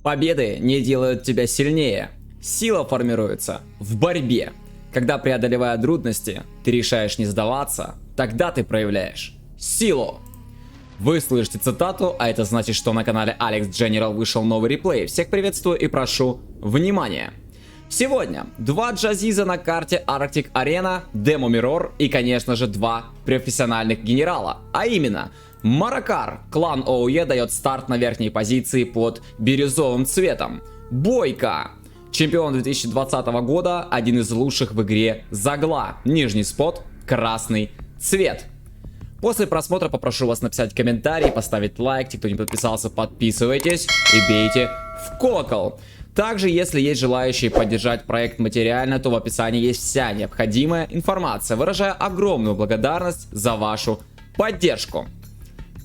Победы не делают тебя сильнее. Сила формируется в борьбе. Когда, преодолевая трудности, ты решаешь не сдаваться, тогда ты проявляешь силу. Вы слышите цитату, а это значит, что на канале Alex General вышел новый реплей. Всех приветствую и прошу внимания. Сегодня два джазиза на карте Arctic Arena, Demo Mirror и, конечно же, два профессиональных генерала, а именно Маракар, клан ОУЕ дает старт на верхней позиции под бирюзовым цветом. Бойко, чемпион 2020 года, один из лучших в игре Загла, нижний спот, красный цвет. После просмотра попрошу вас написать комментарий, поставить лайк, те, кто не подписался, подписывайтесь и бейте в колокол. Также, если есть желающие поддержать проект материально, то в описании есть вся необходимая информация. Выражаю огромную благодарность за вашу поддержку.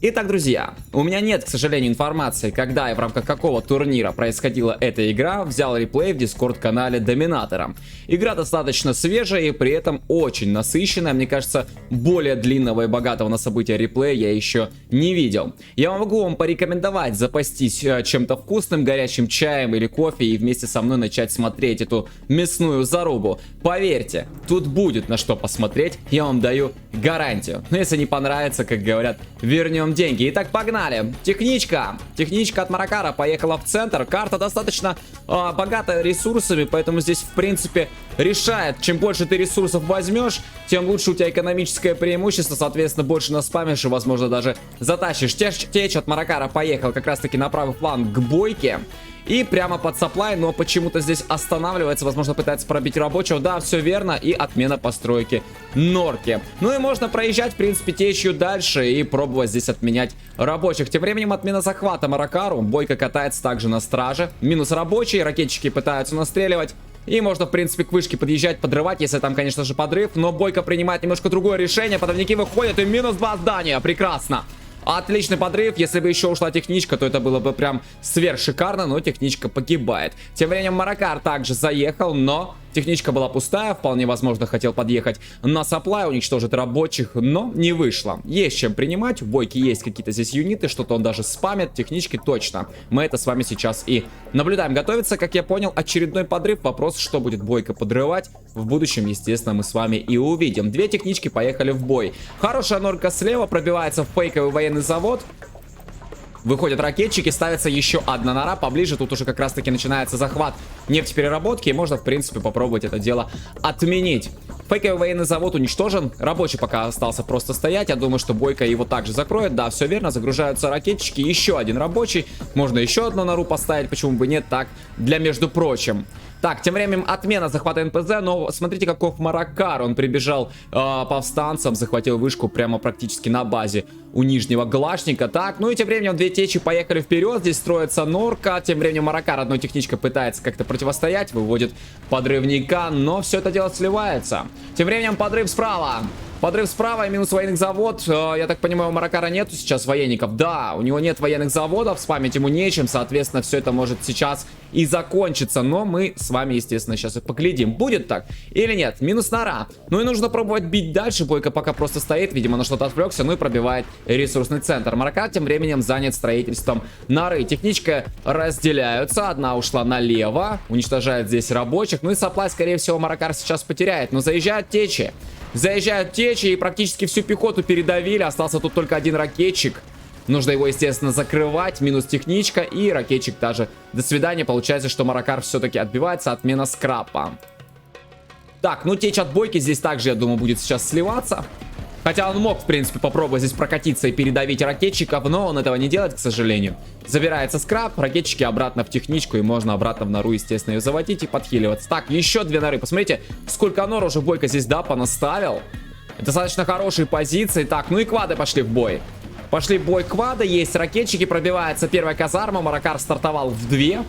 Итак, друзья, у меня нет, к сожалению, информации, когда и в рамках какого турнира происходила эта игра. Взял реплей в дискорд-канале Доминатора. Игра достаточно свежая и при этом очень насыщенная. Мне кажется, более длинного и богатого на события реплея я еще не видел. Я могу вам порекомендовать запастись чем-то вкусным, горячим чаем или кофе и вместе со мной начать смотреть эту мясную зарубу. Поверьте, тут будет на что посмотреть, я вам даю гарантию. Но если не понравится, как говорят, вернем деньги. Итак, погнали. Техничка от Маракара поехала в центр. Карта достаточно богата ресурсами, поэтому здесь, в принципе, решает. Чем больше ты ресурсов возьмешь, тем лучше у тебя экономическое преимущество. Соответственно, больше наспамишь и, возможно, даже затащишь. Течь от Маракара поехал как раз-таки на правый фланг к Бойке. И прямо под сапплай, но почему-то здесь останавливается, возможно, пытается пробить рабочего. Да, все верно, и отмена постройки норки. Ну и можно проезжать, в принципе, течью дальше и пробовать здесь отменять рабочих. Тем временем отмена захвата Маракару. Бойко катается также на страже. Минус рабочие, ракетчики пытаются настреливать. И можно, в принципе, к вышке подъезжать, подрывать, если там, конечно же, подрыв. Но Бойко принимает немножко другое решение. Подрывники выходят, и минус 2 здания. Прекрасно. Отличный подрыв. Если бы еще ушла техничка, то это было бы прям сверх шикарно, но техничка погибает. Тем временем Маракар также заехал, но техничка была пустая. Вполне возможно, хотел подъехать на сапплай, уничтожить рабочих, но не вышло. Есть чем принимать. У Бойки есть какие-то здесь юниты, что-то он даже спамит. Технички точно. Мы это с вами сейчас и наблюдаем. Готовится, как я понял, очередной подрыв. Вопрос, что будет Бойко подрывать. В будущем, естественно, мы с вами и увидим. Две технички поехали в бой. Хорошая норка слева, пробивается в фейковый военный завод. Выходят ракетчики, ставится еще одна нора поближе. Тут уже как раз таки начинается захват нефтепереработки. И можно, в принципе, попробовать это дело отменить. Фейковый военный завод уничтожен. Рабочий пока остался просто стоять. Я думаю, что Бойко его также закроет. Да, все верно. Загружаются ракетчики. Еще один рабочий. Можно еще одну нору поставить. Почему бы нет? Так, для между прочим. Так, тем временем отмена захвата НПЗ, но смотрите, каков Маракар. Он прибежал повстанцам, захватил вышку прямо практически на базе у нижнего глашника. Так, ну и тем временем две течи поехали вперед. Здесь строится норка. Тем временем Маракар одной техничкой пытается как-то противостоять, выводит подрывника, но все это дело сливается. Тем временем подрыв справа. Подрыв справа и минус военных завод. Я так понимаю, у Маракара нету сейчас военников. Да, у него нет военных заводов, спамить ему нечем. Соответственно, все это может сейчас и закончиться. Но мы с вами, естественно, сейчас и поглядим, будет так или нет. Минус нора. Ну и нужно пробовать бить дальше. Бойко пока просто стоит, видимо, на что-то отвлекся. Ну и пробивает ресурсный центр. Маракар тем временем занят строительством норы. Техничка разделяются. Одна ушла налево. Уничтожает здесь рабочих. Ну и сапплай, скорее всего, Маракар сейчас потеряет. Но заезжают течи. Заезжают течи и практически всю пехоту передавили. Остался тут только один ракетчик. Нужно его, естественно, закрывать. Минус техничка и ракетчик даже. До свидания. Получается, что Маракар все-таки отбивается. Отмена скрапа. Так, ну течь от Бойки здесь также, я думаю, будет сейчас сливаться. Хотя он мог, в принципе, попробовать здесь прокатиться и передавить ракетчиков, но он этого не делает, к сожалению. Забирается скраб, ракетчики обратно в техничку, и можно обратно в нору, естественно, ее заводить и подхиливаться. Так, еще две норы. Посмотрите, сколько нор уже Бойко здесь, да, понаставил. Достаточно хорошие позиции. Так, ну и квады пошли в бой. Пошли в бой квады, есть ракетчики, пробивается первая казарма. Маракар стартовал в две.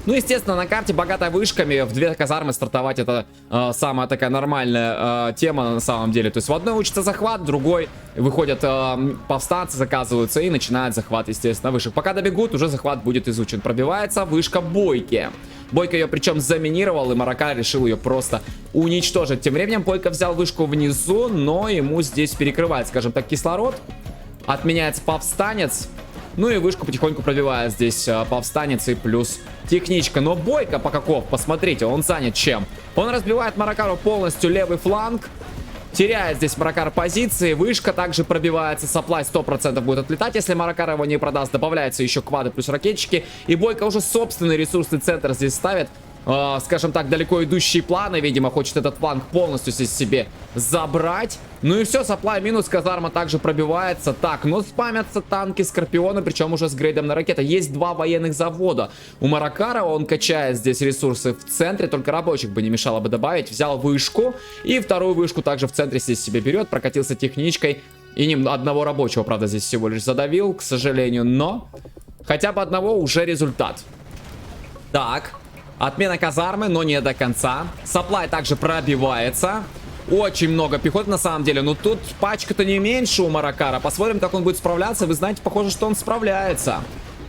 Ну, естественно, на карте, богатой вышками, в две казармы стартовать это самая такая нормальная тема на самом деле. То есть в одной учится захват, в другой выходят повстанцы, заказываются и начинают захват, естественно, вышек. Пока добегут, уже захват будет изучен. Пробивается вышка Бойки. Бойко ее причем заминировал, и Маракар решил ее просто уничтожить. Тем временем Бойко взял вышку внизу, но ему здесь перекрывает, скажем так, кислород. Отменяется повстанец. Ну и вышку потихоньку пробивает здесь повстанец и плюс техничка. Но Бойко Покаков, посмотрите, он занят чем? Он разбивает Маракару полностью левый фланг. Теряет здесь Маракар позиции. Вышка также пробивается. Саплай 100% будет отлетать, если Маракар его не продаст. Добавляется еще квады плюс ракетчики. И Бойко уже собственный ресурсный центр здесь ставит. Скажем так, далеко идущие планы. Видимо, хочет этот фланг полностью здесь себе забрать. Ну и все, саплай минус, казарма также пробивается. Так, но спамятся танки Скорпиона, причем уже с грейдом на ракета. Есть два военных завода у Маракара, он качает здесь ресурсы в центре, только рабочих бы не мешало бы добавить. Взял вышку, и вторую вышку также в центре здесь себе берет, прокатился техничкой. И одного рабочего, правда, здесь всего лишь задавил, к сожалению, но хотя бы одного уже результат. Так, отмена казармы, но не до конца. Саплай также пробивается. Очень много пехоты на самом деле. Но тут пачка-то не меньше у Маракара. Посмотрим, как он будет справляться. Вы знаете, похоже, что он справляется.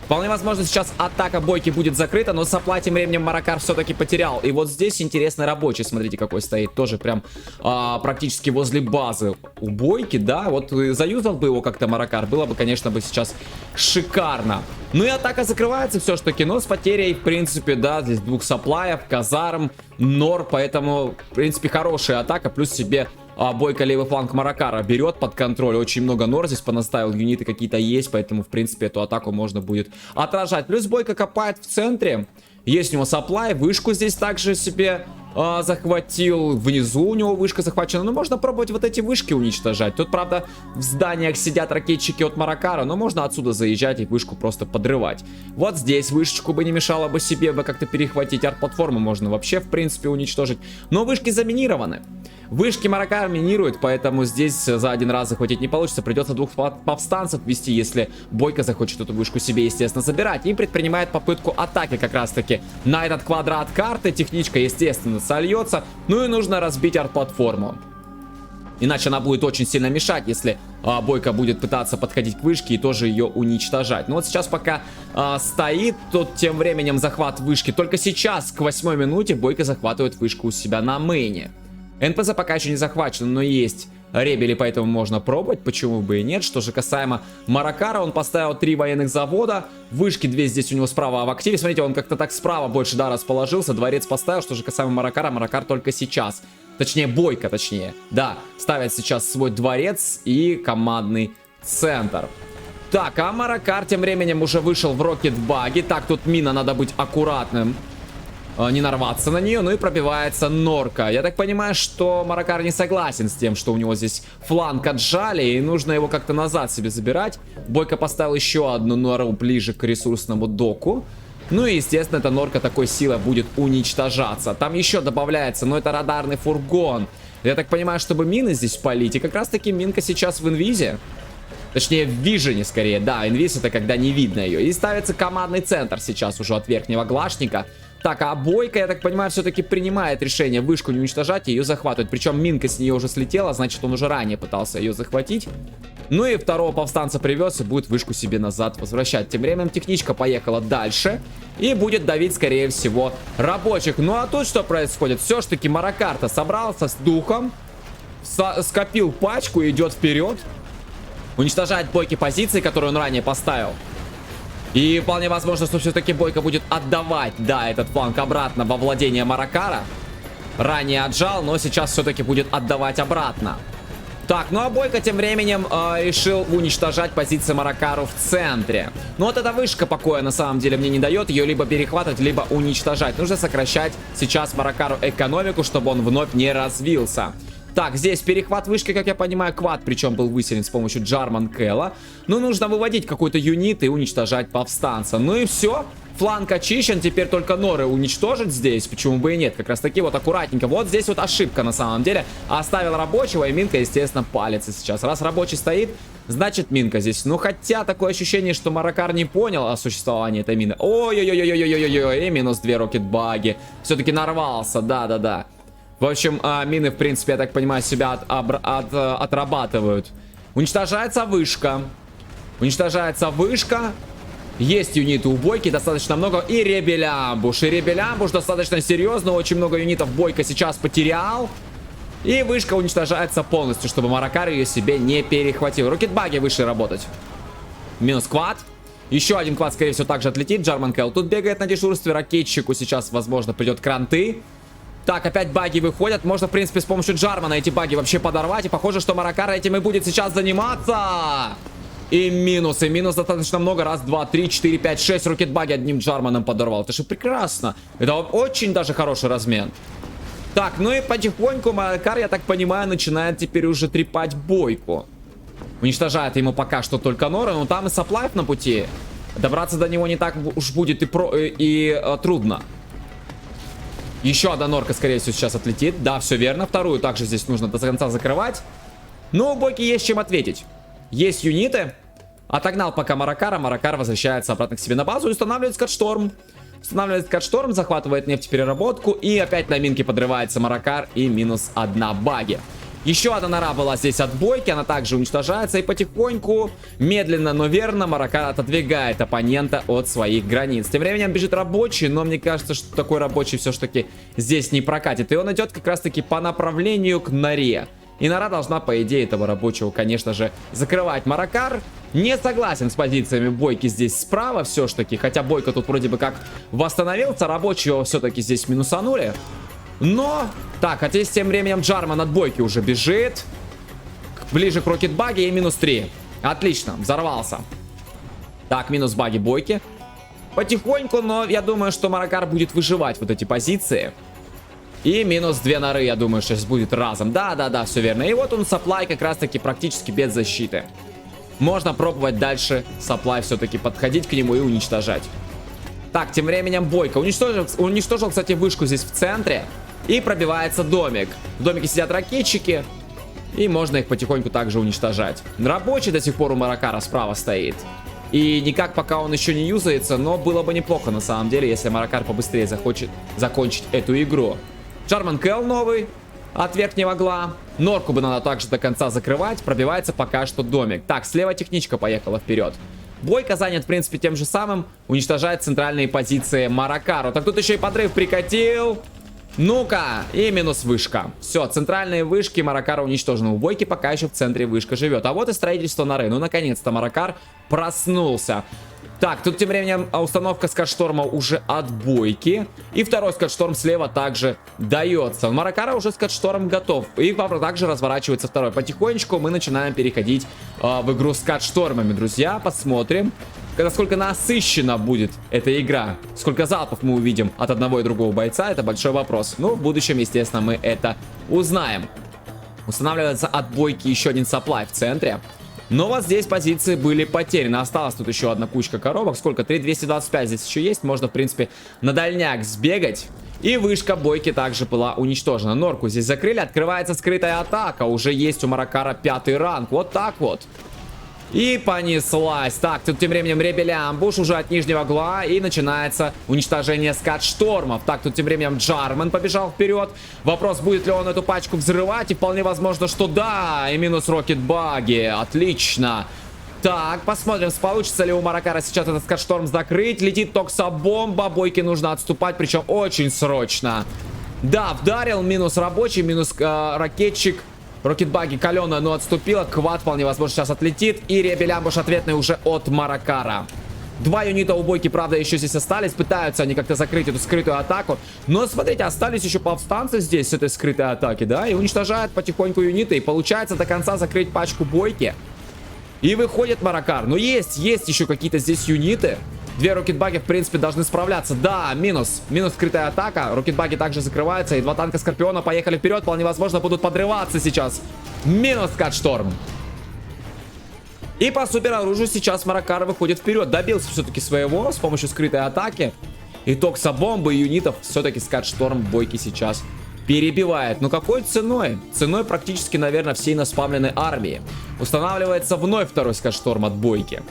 Вполне возможно, сейчас атака Бойки будет закрыта, но Саплай тем временем Маракар все-таки потерял. И вот здесь интересный рабочий, смотрите, какой стоит. Тоже прям практически возле базы у Бойки, да. Вот заюзал бы его как-то Маракар, было бы, конечно, бы сейчас шикарно. Ну и атака закрывается все-таки, но с потерей, в принципе, да, здесь двух Саплаев, казарм, Нор, поэтому, в принципе, хорошая атака, плюс себе... Бойко левый фланг Маракара берет под контроль. Очень много Нор здесь понаставил, юниты какие-то есть, поэтому, в принципе, эту атаку можно будет отражать. Плюс Бойко копает в центре. Есть у него саплай, вышку здесь также себе захватил. Внизу у него вышка захвачена. Но можно пробовать вот эти вышки уничтожать. Тут, правда, в зданиях сидят ракетчики от Маракара, но можно отсюда заезжать и вышку просто подрывать. Вот здесь вышечку бы не мешало бы себе бы как-то перехватить. Арт-платформу можно вообще, в принципе, уничтожить. Но вышки заминированы. Вышки Маракар минируют, поэтому здесь за один раз захватить не получится. Придется двух повстанцев вести, если Бойко захочет эту вышку себе, естественно, забирать. И предпринимает попытку атаки как раз-таки на этот квадрат карты. Техничка, естественно, сольется. Ну и нужно разбить арт-платформу. Иначе она будет очень сильно мешать, если Бойко будет пытаться подходить к вышке и тоже ее уничтожать. Но вот сейчас пока стоит, тот тем временем захват вышки. Только сейчас, к 8 минуте, Бойко захватывает вышку у себя на мейне. НПЗ пока еще не захвачен, но есть ребели, поэтому можно пробовать, почему бы и нет. Что же касаемо Маракара, он поставил 3 военных завода, вышки 2 здесь у него справа в активе. Смотрите, он как-то так справа больше, да, расположился, дворец поставил. Что же касаемо Маракара, Маракар только сейчас, точнее Бойко, точнее, да, ставит сейчас свой дворец и командный центр. Так, а Маракар тем временем уже вышел в рокет-баги. Так, тут мина, надо быть аккуратным, не нарваться на нее. Ну и пробивается Норка. Я так понимаю, что Маракар не согласен с тем, что у него здесь фланг отжали, и нужно его как-то назад себе забирать. Бойко поставил еще одну Нору ближе к ресурсному доку. Ну и, естественно, эта Норка такой силой будет уничтожаться. Там еще добавляется, но это радарный фургон. Я так понимаю, чтобы мины здесь палить. И как раз таки минка сейчас в инвизе. Точнее, в вижене скорее. Да, инвиз это когда не видно ее. И ставится командный центр сейчас уже от верхнего глашника. Так, а Бойко, я так понимаю, все-таки принимает решение вышку не уничтожать и ее захватывать. Причем минка с нее уже слетела, значит, он уже ранее пытался ее захватить. Ну и второго повстанца привез и будет вышку себе назад возвращать. Тем временем техничка поехала дальше и будет давить, скорее всего, рабочих. Ну а тут что происходит? Все-таки Маракар-то собрался с духом, скопил пачку и идет вперед. Уничтожает Бойки позиции, которые он ранее поставил. И вполне возможно, что все-таки Бойко будет отдавать, да, этот фланг обратно во владение Маракара. Ранее отжал, но сейчас все-таки будет отдавать обратно. Так, ну а Бойко тем временем решил уничтожать позиции Маракару в центре. Ну вот эта вышка покоя на самом деле мне не дает. Ее либо перехватывать, либо уничтожать. Нужно сокращать сейчас Маракару экономику, чтобы он вновь не развился. Так, здесь перехват вышки, как я понимаю, квад, причем был выселен с помощью Джарман Кэлла. Ну, нужно выводить какой-то юнит и уничтожать повстанца. Ну и все. Фланг очищен, теперь только Норы уничтожить здесь, почему бы и нет. Как раз таки вот аккуратненько. Вот здесь вот ошибка на самом деле. Оставил рабочего, и минка, естественно, палится сейчас. Раз рабочий стоит, значит минка здесь. Ну, хотя такое ощущение, что Маракар не понял о существовании этой мины. Ой-ой-ой-ой-ой-ой-ой-ой, и минус 2 рокет-баги. Все-таки нарвался, да-да-да. В общем, мины, в принципе, я так понимаю, себя отрабатывают. Уничтожается вышка. Уничтожается вышка. Есть юниты у Бойки, достаточно много. И ребелямбуш. И ребелямбуш достаточно серьезно. Очень много юнитов Бойко сейчас потерял. И вышка уничтожается полностью, чтобы Маракар ее себе не перехватил. Рокетбаги выше работать. Минус квад. Еще один квад, скорее всего, также отлетит. Джарман Келл тут бегает на дежурстве. Ракетчику сейчас, возможно, придет кранты. Так, опять баги выходят. Можно, в принципе, с помощью Джармана эти баги вообще подорвать. И похоже, что Маракар этим и будет сейчас заниматься. И минус достаточно много. Раз, два, три, четыре, пять, шесть рокетбаги одним Джарманом подорвал. Это же прекрасно. Это очень даже хороший размен. Так, ну и потихоньку Маракар, я так понимаю, начинает теперь уже трепать бойку. Уничтожает ему пока что только Нора, но там и саплайф на пути. Добраться до него не так уж будет трудно. Еще одна норка, скорее всего, сейчас отлетит. Да, все верно. Вторую также здесь нужно до конца закрывать. Но у бойки есть чем ответить. Есть юниты. Отогнал пока Маракара. Маракар возвращается обратно к себе на базу и устанавливает скатшторм. Устанавливает скатшторм, захватывает нефтепереработку. И опять на минке подрывается Маракар. И минус одна баги. Еще одна нора была здесь от бойки, она также уничтожается, и потихоньку, медленно, но верно, Маракар отодвигает оппонента от своих границ. Тем временем бежит рабочий, но мне кажется, что такой рабочий все-таки здесь не прокатит. И он идет как раз-таки по направлению к норе. И нора должна, по идее, этого рабочего, конечно же, закрывать. Маракар не согласен с позициями бойки здесь справа все-таки, хотя бойка тут вроде бы как восстановился, рабочего все-таки здесь минусанули. Но, так, хотя тем временем Джарман от бойки уже бежит. Ближе к рокетбаге и минус 3. Отлично, взорвался. Так, минус баги бойки. Потихоньку, но я думаю, что Маракар будет выживать вот эти позиции. И минус 2 норы, я думаю, сейчас будет разом. Да, все верно. И вот он, саплай, как раз-таки практически без защиты. Можно пробовать дальше саплай все-таки подходить к нему и уничтожать. Так, тем временем бойка уничтожил, кстати, вышку здесь в центре. И пробивается домик. В домике сидят ракетчики. И можно их потихоньку также уничтожать. Рабочий до сих пор у Маракара справа стоит. И никак пока он еще не юзается. Но было бы неплохо на самом деле, если Маракар побыстрее захочет закончить эту игру. Джарман Келл новый от верхнего гла. Норку бы надо также до конца закрывать. Пробивается пока что домик. Так, слева техничка поехала вперед. Бойка занят, в принципе, тем же самым. Уничтожает центральные позиции Маракару. Так тут еще и подрыв прикатил. Ну-ка, и минус вышка. Все, центральные вышки Маракара уничтожены. У бойки пока еще в центре вышка живет. А вот и строительство норы. Ну, наконец-то Маракар проснулся. Так, тут тем временем установка скатшторма уже от бойки. И второй скатшторм слева также дается. У Маракара уже скатшторм готов. И также разворачивается второй. Потихонечку мы начинаем переходить в игру с скатштормами, друзья. Посмотрим, насколько насыщена будет эта игра. Сколько залпов мы увидим от одного и другого бойца, это большой вопрос. Но в будущем, естественно, мы это узнаем. Устанавливается от бойки еще один саплай в центре. Но вот здесь позиции были потеряны. Осталась тут еще одна кучка коробок. Сколько? 3225 здесь еще есть. Можно, в принципе, на дальняк сбегать. И вышка бойки также была уничтожена. Норку здесь закрыли. Открывается скрытая атака. Уже есть у Маракара 5-й ранг. Вот так вот. И понеслась. Так, тут тем временем Ребель Амбуш уже от нижнего угла. И начинается уничтожение скатштормов. Так, тут тем временем Джарман побежал вперед. Вопрос, будет ли он эту пачку взрывать. И вполне возможно, что да. И минус рокетбаги. Отлично. Так, посмотрим, получится ли у Маракара сейчас этот скатшторм закрыть. Летит токсобомба. Бойке нужно отступать, причем очень срочно. Да, вдарил. Минус рабочий, минус ракетчик. Рокетбаги каленая, но отступила. Квад вполне возможно сейчас отлетит. И Ребель Амбуш ответный уже от Маракара. Два юнита у бойки, правда, еще здесь остались. Пытаются они как-то закрыть эту скрытую атаку. Но, смотрите, остались еще повстанцы здесь с этой скрытой атаки, да? И уничтожают потихоньку юниты. И получается до конца закрыть пачку бойки. И выходит Маракар. Но есть еще какие-то здесь юниты. Две рокетбаги, в принципе, должны справляться. Да, минус скрытая атака. Рокетбаги также закрываются. И два танка Скорпиона поехали вперед. Вполне возможно, будут подрываться сейчас. Минус скатшторм. И по супероружию сейчас Маракар выходит вперед. Добился все-таки своего с помощью скрытой атаки. И токсобомбы и юнитов. Все-таки скатшторм бойки сейчас перебивает. Но какой ценой? Ценой практически, наверное, всей наспамленной армии. Устанавливается вновь второй скатшторм от бойки.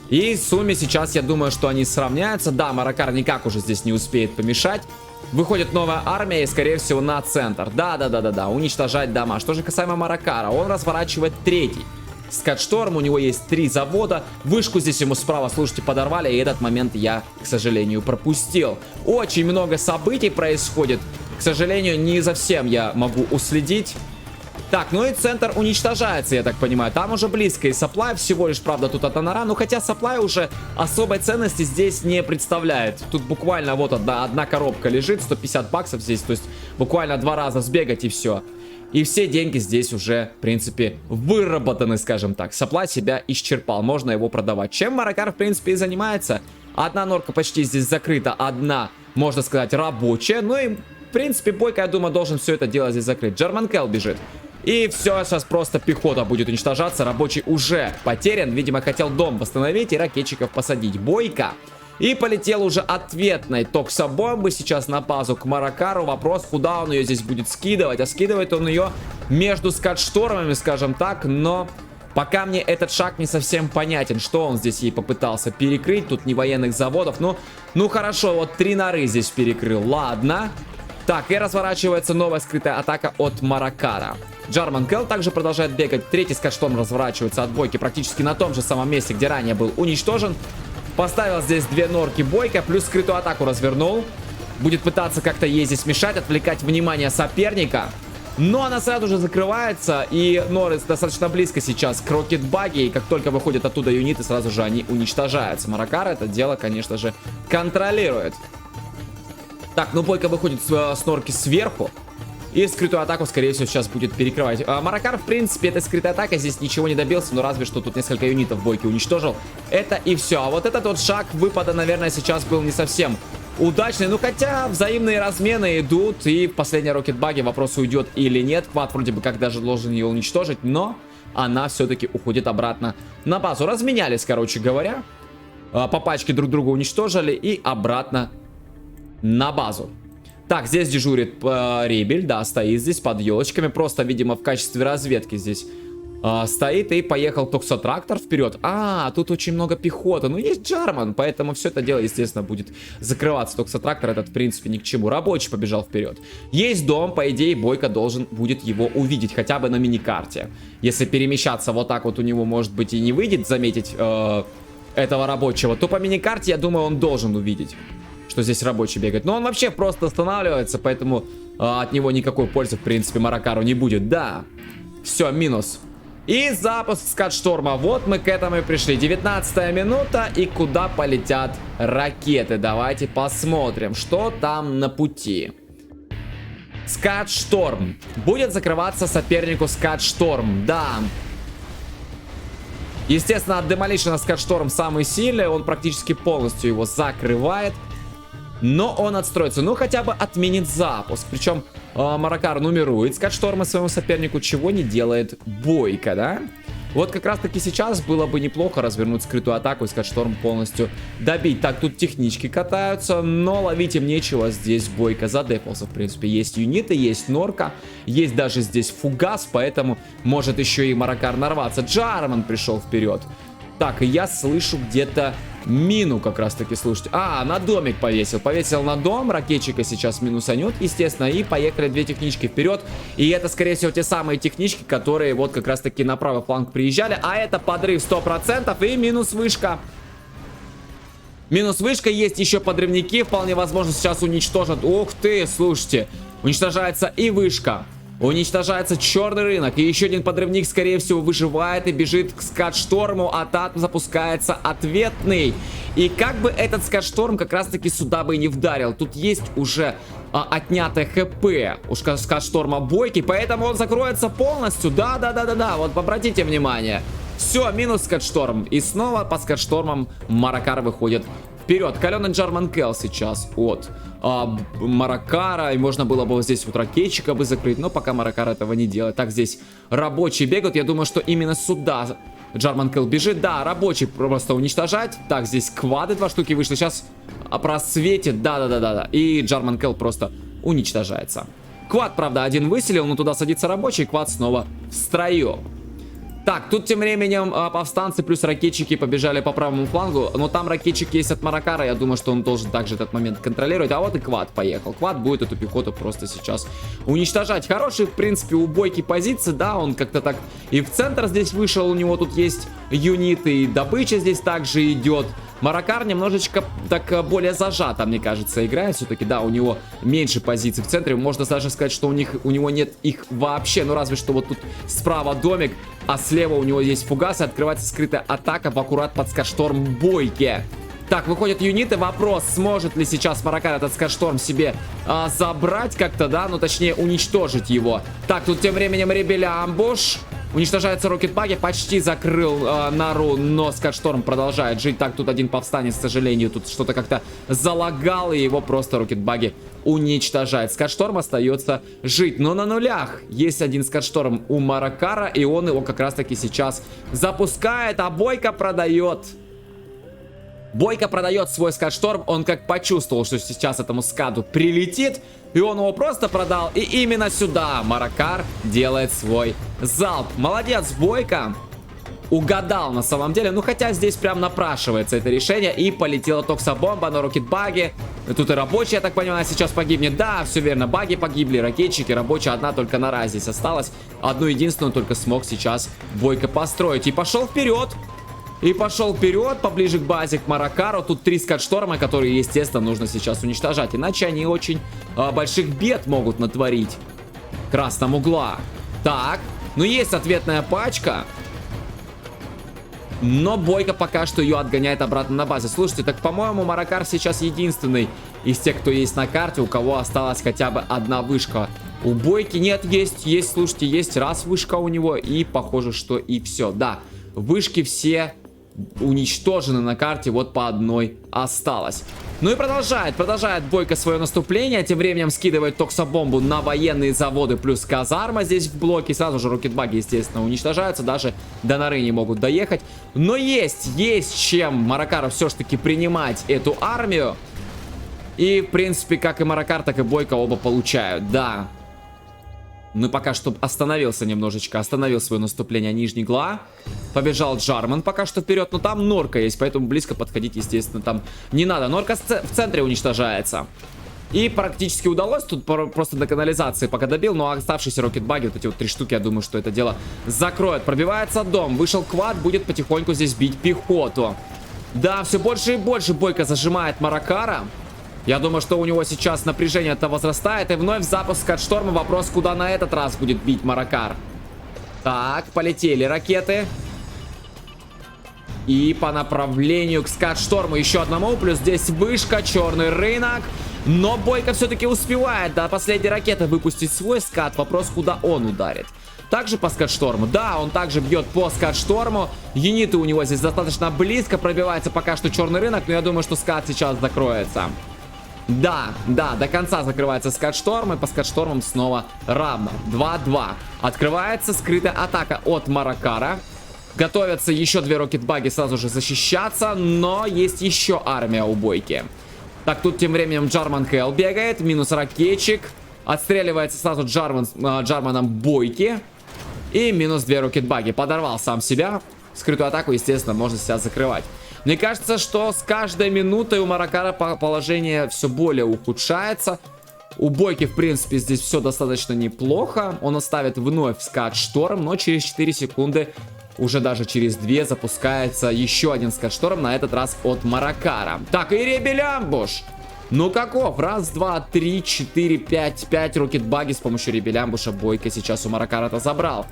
И в сумме сейчас, я думаю, что они сравняются. Да, Маракар никак уже здесь не успеет помешать. Выходит новая армия и, скорее всего, на центр. Да, уничтожать дома. Что же касаемо Маракара? Он разворачивает третий скатшторм. У него есть 3 завода. Вышку здесь ему справа, слушайте, подорвали. И этот момент я, к сожалению, пропустил. Очень много событий происходит. К сожалению, не за всем я могу уследить. Так, ну и центр уничтожается, я так понимаю. Там уже близко и Supply, всего лишь, правда, тут от Анара. Ну, хотя Supply уже особой ценности здесь не представляет. Тут буквально вот одна коробка лежит, 150 баксов здесь. То есть буквально 2 раза сбегать и все. И все деньги здесь уже, в принципе, выработаны, скажем так. Supply себя исчерпал, можно его продавать. Чем Маракар, в принципе, и занимается. Одна норка почти здесь закрыта, одна, можно сказать, рабочая. Ну и, в принципе, Бойко, я думаю, должен все это дело здесь закрыть. Джарманкел бежит. И все, сейчас просто пехота будет уничтожаться. Рабочий уже потерян. Видимо, хотел дом восстановить и ракетчиков посадить. Бойко. И полетел уже ответной токсобомбы сейчас на базу к Маракару. Вопрос, куда он ее здесь будет скидывать. А скидывает он ее между скат-штормами, скажем так. Но пока мне этот шаг не совсем понятен. Что он здесь ей попытался перекрыть. Тут не военных заводов. Ну хорошо, вот 3 норы здесь перекрыл. Ладно. Так, и разворачивается новая скрытая атака от Маракара. Джарманкел также продолжает бегать. Третий скат-шторм разворачивается от Бойки практически на том же самом месте, где ранее был уничтожен. Поставил здесь 2 норки Бойко, плюс скрытую атаку развернул. Будет пытаться как-то ей здесь мешать, отвлекать внимание соперника. Но она сразу же закрывается, и норы достаточно близко сейчас к рокетбаге. И как только выходят оттуда юниты, сразу же они уничтожаются. Маракар это дело, конечно же, контролирует. Так, ну Бойко выходит с норки сверху. И скрытую атаку, скорее всего, сейчас будет перекрывать. Маракар, в принципе, этой скрытой атакой здесь ничего не добился. Но разве что тут несколько юнитов Бойко уничтожил. Это и все. А вот этот вот шаг выпада, наверное, сейчас был не совсем удачный. Ну, хотя взаимные размены идут. И в последней рокетбаге вопрос, уйдет или нет. Квад вроде бы как даже должен ее уничтожить. Но она все-таки уходит обратно на базу. Разменялись, короче говоря. По пачке друг друга уничтожили. И обратно на базу. Так, здесь дежурит Ребель, да, стоит здесь под елочками. Просто, видимо, в качестве разведки здесь стоит. И поехал Токсотрактор вперед. Тут очень много пехоты. Ну, есть Джарман, поэтому все это дело, естественно, будет закрываться. Токсотрактор этот, в принципе, ни к чему. Рабочий побежал вперед. Есть дом, по идее, Бойко должен будет его увидеть. Хотя бы на миникарте. Если перемещаться вот так вот у него, может быть, и не выйдет заметить этого рабочего, то по миникарте, я думаю, он должен увидеть, что здесь рабочий бегает. Но он вообще просто останавливается, поэтому от него никакой пользы, в принципе, Маракару не будет. Да, все, минус. И запуск скат-шторма. Вот мы к этому и пришли. 19-я минута. И куда полетят ракеты? Давайте посмотрим, что там на пути. Скат-шторм. Будет закрываться сопернику скат-шторм. Да. Естественно, от Demolition скат-шторм самый сильный. Он практически полностью его закрывает. Но он отстроится. Ну, хотя бы отменит запуск. Причем Маракар нумерует скат-штормы своему сопернику, чего не делает Бойко, да? Вот как раз таки сейчас было бы неплохо развернуть скрытую атаку и скат-шторм полностью добить. Так, тут технички катаются, но ловить им нечего. Здесь Бойко задефался, в принципе. Есть юниты, есть норка, есть даже здесь фугас, поэтому может еще и Маракар нарваться. Джарман пришел вперед. Так, и я слышу где-то мину как раз таки, слушайте. На домик повесил. Повесил на дом, ракетчика сейчас минусанет, естественно. И поехали 2 технички вперед. И это, скорее всего, те самые технички, которые вот как раз таки на правый фланг приезжали. А это подрыв 100% и минус вышка. Минус вышка, есть еще подрывники. Вполне возможно, сейчас уничтожат. Ух ты, слушайте. Уничтожается и вышка. Уничтожается черный рынок. И еще один подрывник, скорее всего, выживает и бежит к скат-шторму. А там запускается ответный. И как бы этот скат-шторм как раз-таки сюда бы и не вдарил. Тут есть уже отнятое ХП у скат-шторма Бойки. Поэтому он закроется полностью. Да. Вот обратите внимание. Все, минус скат-шторм. И снова по скат-штормам Маракар выходит вперед. Каленый Джарманкел сейчас от Маракара. И можно было бы вот здесь вот ракетчика бы закрыть. Но пока Маракар этого не делает. Так, здесь рабочие бегают. Я думаю, что именно сюда Джарманкел бежит. Да, рабочий просто уничтожать. Так, здесь квады 2 штуки вышли. Сейчас просветит. Да. И Джарманкел просто уничтожается. Квад, правда, один выселил. Но туда садится рабочий. Квад снова в строю. Так, тут тем временем повстанцы плюс ракетчики побежали по правому флангу. Но там ракетчик есть от Маракара. Я думаю, что он должен также этот момент контролировать. А вот и Квад поехал. Квад будет эту пехоту просто сейчас уничтожать. Хороший, в принципе, у Бойки позиции. Да, он как-то так и в центр здесь вышел. У него тут есть юниты. И добыча здесь также идет. Маракар немножечко так более зажато, мне кажется, играет. Все-таки, да, у него меньше позиций в центре. Можно даже сказать, что у него нет их вообще. Ну, разве что вот тут справа домик, а слева у него есть фугас, и открывается скрытая атака в аккурат под скашторм Бойки. Так, выходят юниты. Вопрос, сможет ли сейчас Маракар этот скашторм себе забрать как-то, да? Ну, точнее, уничтожить его. Так, тут тем временем Ребеля амбуш. Уничтожается рокетбаги, почти закрыл нору, но скатшторм продолжает жить. Так, тут один повстанец, к сожалению, тут что-то как-то залагал, и его просто рокетбаги уничтожает. Скатшторм остается жить, но на нулях. Есть один скатшторм у Маракара, и он его как раз-таки сейчас запускает, а Бойко продает. Бойко продает свой скатшторм, он как почувствовал, что сейчас этому скаду прилетит, и он его просто продал, и именно сюда Маракар делает свой залп. Молодец, Бойко. Угадал на самом деле, ну хотя здесь прям напрашивается это решение, и полетела токсобомба на рокетбаге. Тут и рабочая, я так понимаю, сейчас погибнет. Да, все верно, баги погибли, ракетчики, рабочая одна только нора здесь осталась. Одну единственную только смог сейчас Бойко построить, и пошел вперед. И пошел вперед, поближе к базе, к Маракару. Тут 3 скатшторма, которые, естественно, нужно сейчас уничтожать. Иначе они очень больших бед могут натворить. Красном угла. Так, ну есть ответная пачка. Но Бойко пока что ее отгоняет обратно на базе. Слушайте, так, по-моему, Маракар сейчас единственный из тех, кто есть на карте, у кого осталась хотя бы одна вышка. У Бойки нет, есть, слушайте, есть раз вышка у него, и похоже, что и все. Да, вышки все уничтожены на карте, вот по одной осталось. Ну и продолжает Бойко свое наступление. Тем временем скидывает токсобомбу на военные заводы плюс казарма здесь в блоке. Сразу же рокетбаги, естественно, уничтожаются. Даже до норы не могут доехать. Но есть чем Маракару все-таки принимать эту армию. И, в принципе, как и Маракар, так и Бойко оба получают, да. Ну пока что остановился немножечко, остановил свое наступление нижний гла. Побежал Джарман пока что вперед, но там норка есть, поэтому близко подходить, естественно, там не надо. Норка в центре уничтожается. И практически удалось, тут просто до канализации пока добил, но оставшиеся рокетбаги, вот эти вот 3 штуки, я думаю, что это дело закроет. Пробивается дом, вышел Квад, будет потихоньку здесь бить пехоту. Да, все больше и больше Бойко зажимает Маракара. Я думаю, что у него сейчас напряжение-то возрастает. И вновь запуск скатшторма. Вопрос, куда на этот раз будет бить Маракар. Так, полетели ракеты. И по направлению к скатшторму еще одному. Плюс здесь вышка, черный рынок. Но Бойко все-таки успевает до последней ракеты выпустить свой скат. Вопрос, куда он ударит. Также по скатшторму. Да, он также бьет по скатшторму. Юниты у него здесь достаточно близко. Пробивается пока что черный рынок. Но я думаю, что скат сейчас закроется. Да, до конца закрывается скатшторм, и по скатштормам снова равно. 2-2. Открывается скрытая атака от Маракара. Готовятся еще 2 рокетбаги сразу же защищаться, но есть еще армия у Бойки. Так, тут тем временем Джарман Хелл бегает, минус ракетчик. Отстреливается сразу Джарманом Бойки. И минус 2 рокетбаги. Подорвал сам себя. Скрытую атаку, естественно, можно сейчас закрывать. Мне кажется, что с каждой минутой у Маракара положение все более ухудшается. У Бойки, в принципе, здесь все достаточно неплохо. Он оставит вновь скатшторм, но через 4 секунды, уже даже через 2, запускается еще один скатшторм, на этот раз от Маракара. Так, и Ребель амбуш. Ну каков? Раз, два, три, 4, 5 рокетбаги с помощью Ребель амбуша Бойко сейчас у Маракара-то забрал.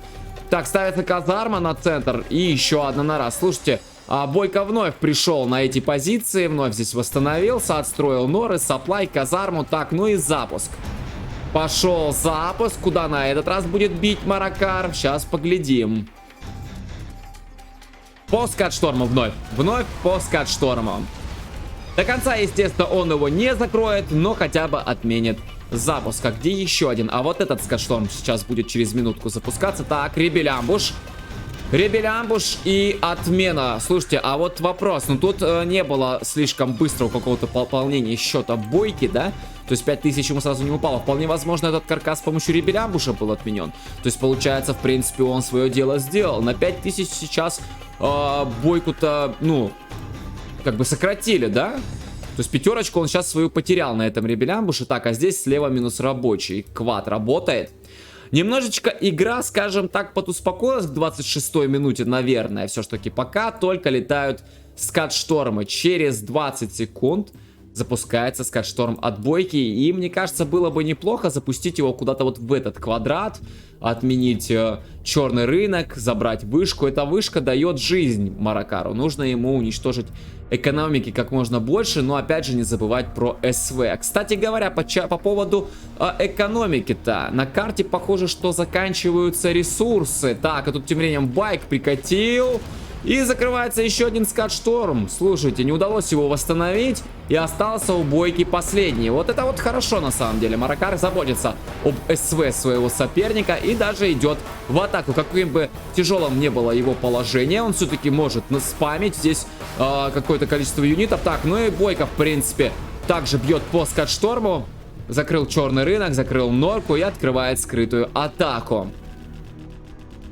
Так, ставится казарма на центр и еще одна нора. Слушайте, Бойко вновь пришел на эти позиции, вновь здесь восстановился, отстроил норы, саплай, казарму. Так, ну и запуск. Пошел запуск. Куда на этот раз будет бить Маракар? Сейчас поглядим. По скатшторму вновь. Вновь по скатшторму. До конца, естественно, он его не закроет, но хотя бы отменит запуск. А где еще один? А вот этот скатшторм сейчас будет через минутку запускаться. Так, Ребель амбуш. Ребель амбуш и отмена. Слушайте, а вот вопрос. Ну тут не было слишком быстрого какого-то пополнения счета Бойки, да? То есть 5000 ему сразу не упало. Вполне возможно, этот каркас с помощью ребелямбуша был отменен. То есть получается, в принципе, он свое дело сделал. На 5000 сейчас бойку-то, ну, как бы сократили, да? То есть пятерочку он сейчас свою потерял на этом ребелямбуше. Так, а здесь слева минус рабочий. Квад работает. Немножечко игра, скажем так, подуспокоилась к 26-й минуте, наверное, все-таки. Пока только летают скат-штормы. Через 20 секунд запускается скат-шторм от бойки. И мне кажется, было бы неплохо запустить его куда-то вот в этот квадрат. Отменить черный рынок, забрать вышку. Эта вышка дает жизнь Маракару. Нужно ему уничтожить экономики как можно больше, но опять же не забывать про СВ. Кстати говоря, по поводу экономики-то, на карте похоже, что заканчиваются ресурсы. Так, а тут тем временем байк прикатил. И закрывается еще один скат-шторм. Слушайте, не удалось его восстановить. И остался у бойки последний. Вот это вот хорошо на самом деле. Маракар заботится об СВ своего соперника. И даже идет в атаку. Каким бы тяжелым не было его положение, он все-таки может спамить здесь какое-то количество юнитов. Так, ну и бойка в принципе также бьет по скат-шторму. Закрыл черный рынок, закрыл норку и открывает скрытую атаку.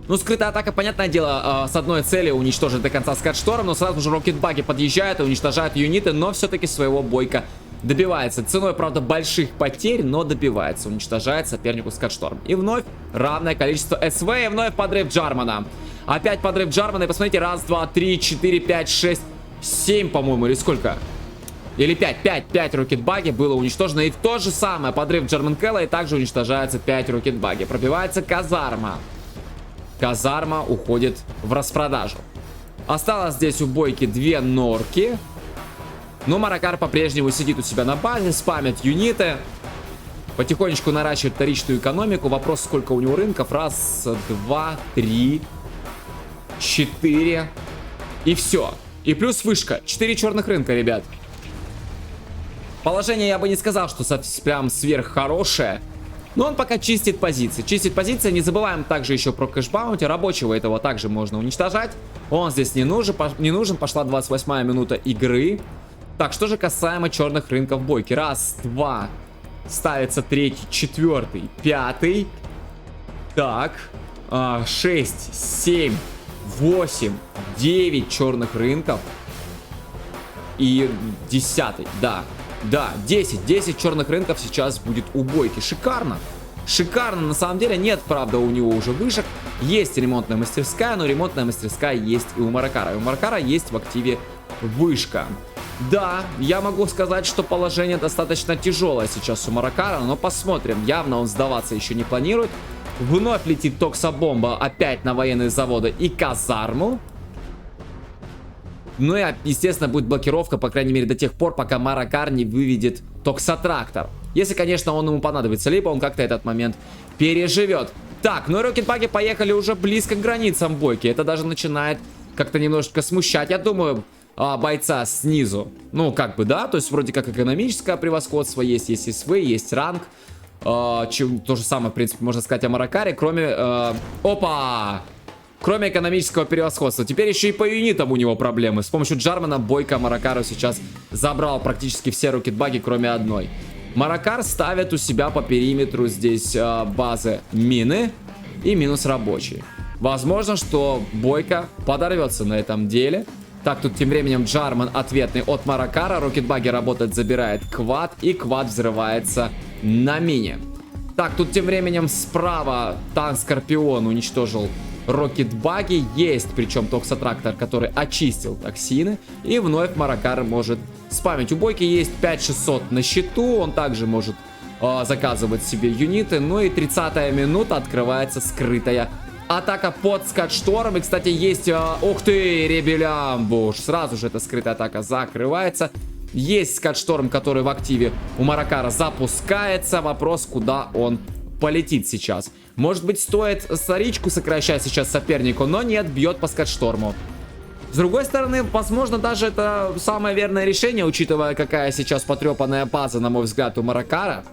Ну, скрытая атака, понятное дело, с одной целью уничтожить до конца скат-шторм, но сразу же рокетбаги подъезжают и уничтожают юниты, но все-таки своего бойка добивается. Ценой, правда, больших потерь, но добивается. Уничтожает сопернику скат-шторм. И вновь равное количество СВ, и вновь подрыв Джармана. Опять подрыв Джармана, и посмотрите, раз, два, три, 4, 5, 6, 7, по-моему, или сколько? Или 5 рокетбаги было уничтожено. И то же самое, подрыв Джарманкелла, и также уничтожается 5 рокетбаги. Пробивается казарма. Казарма уходит в распродажу. Осталось здесь у бойки 2 норки. Но Маракар по-прежнему сидит у себя на базе, спамит юниты. Потихонечку наращивает вторичную экономику. Вопрос, сколько у него рынков. Раз, два, 3, 4. И все. И плюс вышка. 4 черных рынка, ребят. Положение я бы не сказал, что прям сверххорошее. Но он пока чистит позиции. Чистит позиции. Не забываем также еще про кэшбаунти. Рабочего этого также можно уничтожать. Он здесь не нужен. Пошла 28-я минута игры. Так, что же касаемо черных рынков бойки. Раз, два. Ставится 3-й, 4-й, 5-й. Так. 6, 7, 8, 9 черных рынков. И 10-й, да. Да, 10 черных рынков сейчас будет у бойки. Шикарно. Шикарно, на самом деле. Нет, правда, у него уже вышек. Есть ремонтная мастерская, но ремонтная мастерская есть и у Маракара. И у Маракара есть в активе вышка. Да, я могу сказать, что положение достаточно тяжелое сейчас у Маракара, но посмотрим. Явно он сдаваться еще не планирует. Вновь летит токсобомба опять на военные заводы и казарму. Ну и, естественно, будет блокировка, по крайней мере, до тех пор, пока Маракар не выведет токсотрактор. Если, конечно, он ему понадобится, либо он как-то этот момент переживет. Так, ну и рокетбаги поехали уже близко к границам бойки. Это даже начинает как-то немножечко смущать, я думаю, бойца снизу. Ну, как бы, да, то есть вроде как экономическое превосходство есть СВ, есть ранг. То же самое, в принципе, можно сказать о Маракаре, кроме... Опа! Кроме экономического превосходства. Теперь еще и по юнитам у него проблемы. С помощью Джармана бойка Маракару сейчас забрал практически все рокетбаги, кроме одной. Маракар ставит у себя по периметру здесь базы мины и минус рабочие. Возможно, что бойка подорвется на этом деле. Так, тут тем временем Джарман ответный от Маракара. Рокетбаги работает, забирает квад. И квад взрывается на мине. Так, тут тем временем справа танк Скорпион уничтожил рокетбаги. Есть, причем токсотрактор, который очистил токсины. И вновь Маракар может спамить. У бойки есть 5600 на счету. Он также может заказывать себе юниты. Ну и 30-я минута, открывается скрытая атака под скат-шторм. И, кстати, есть... ух ты, ребелямбуш. Сразу же эта скрытая атака закрывается. Есть скат-шторм, который в активе у Маракара запускается. Вопрос, куда он полетит сейчас. Может быть, стоит старичку сокращать сейчас сопернику, но нет, бьет по скат-шторму. С другой стороны, возможно, даже это самое верное решение, учитывая, какая сейчас потрепанная база, на мой взгляд, у Маракара.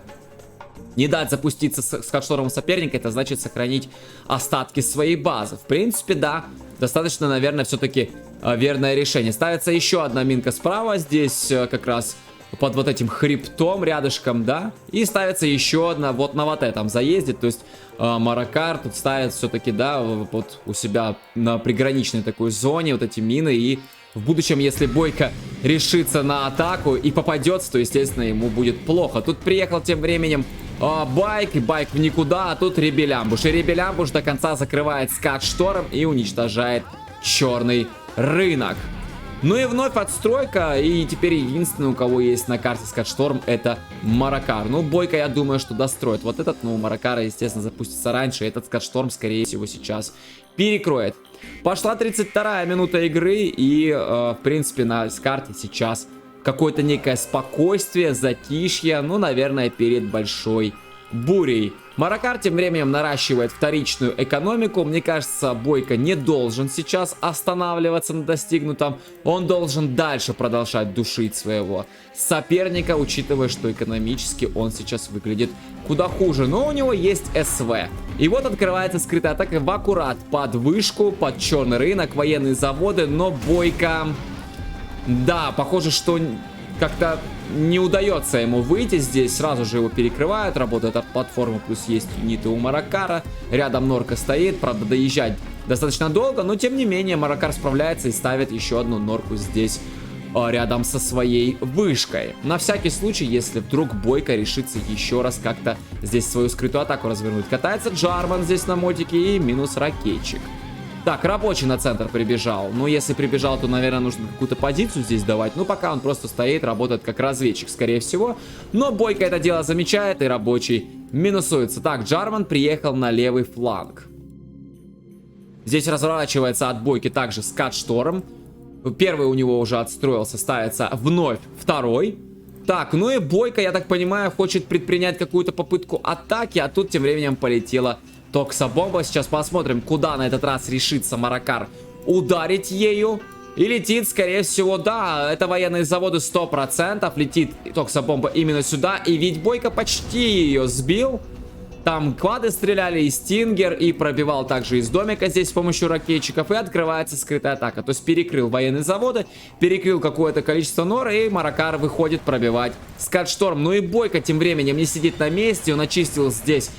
Не дать запуститься с скат-штормом соперника, это значит сохранить остатки своей базы. В принципе, да, достаточно, наверное, все-таки верное решение. Ставится еще одна минка справа. Здесь как раз под вот этим хребтом рядышком, да. И ставится еще одна вот на вот этом заезде. То есть Маракар тут ставит все-таки, да, вот у себя на приграничной такой зоне вот эти мины. И в будущем, если Бойко решится на атаку и попадется, то, естественно, ему будет плохо. Тут приехал тем временем Байк, и Байк в никуда, а тут Ребелямбуш. И Ребелямбуш до конца закрывает Скат-шторм и уничтожает черный рынок. Ну и вновь отстройка, и теперь единственный, у кого есть на карте Скат-шторм, это Маракар. Ну, Бойко, я думаю, что достроит вот этот, но у Маракара, естественно, запустится раньше. Этот Скат-шторм, скорее всего, сейчас перекроет. Пошла 32-я минута игры, и, в принципе, на карте сейчас какое-то некое спокойствие, затишье, ну, наверное, перед большой бурей. Маракар тем временем наращивает вторичную экономику. Мне кажется, Бойко не должен сейчас останавливаться на достигнутом. Он должен дальше продолжать душить своего соперника, учитывая, что экономически он сейчас выглядит куда хуже. Но у него есть СВ. И вот открывается скрытая атака в аккурат под вышку, под черный рынок, военные заводы. Но Бойко... Да, похоже, что как-то не удается ему выйти здесь. Сразу же его перекрывают, работает от платформы, плюс есть юниты у Маракара. Рядом Норка стоит, правда, доезжать достаточно долго, но тем не менее Маракар справляется и ставит еще одну Норку здесь рядом со своей вышкой. На всякий случай, если вдруг Бойко решится еще раз как-то здесь свою скрытую атаку развернуть. Катается Джарман здесь на мотике и минус ракетчик. Так, рабочий на центр прибежал. Ну, если прибежал, то, наверное, нужно какую-то позицию здесь давать. Ну, пока он просто стоит, работает как разведчик, скорее всего. Но Бойко это дело замечает, и рабочий минусуется. Так, Джарман приехал на левый фланг. Здесь разворачивается от Бойки также Скат-шторм. Первый у него уже отстроился, ставится вновь второй. Так, ну и Бойко, я так понимаю, хочет предпринять какую-то попытку атаки, а тут тем временем полетела Токса-бомба. Сейчас посмотрим, куда на этот раз решится Маракар ударить ею. И летит, скорее всего, да, это военные заводы 100%. Летит Токса-бомба именно сюда. И ведь Бойко почти ее сбил. Там квады стреляли, и Стингер, и пробивал также из домика здесь с помощью ракетчиков. И открывается скрытая атака. То есть перекрыл военные заводы, перекрыл какое-то количество нор, и Маракар выходит пробивать Скат-шторм. Ну и Бойко тем временем не сидит на месте. Он очистил здесь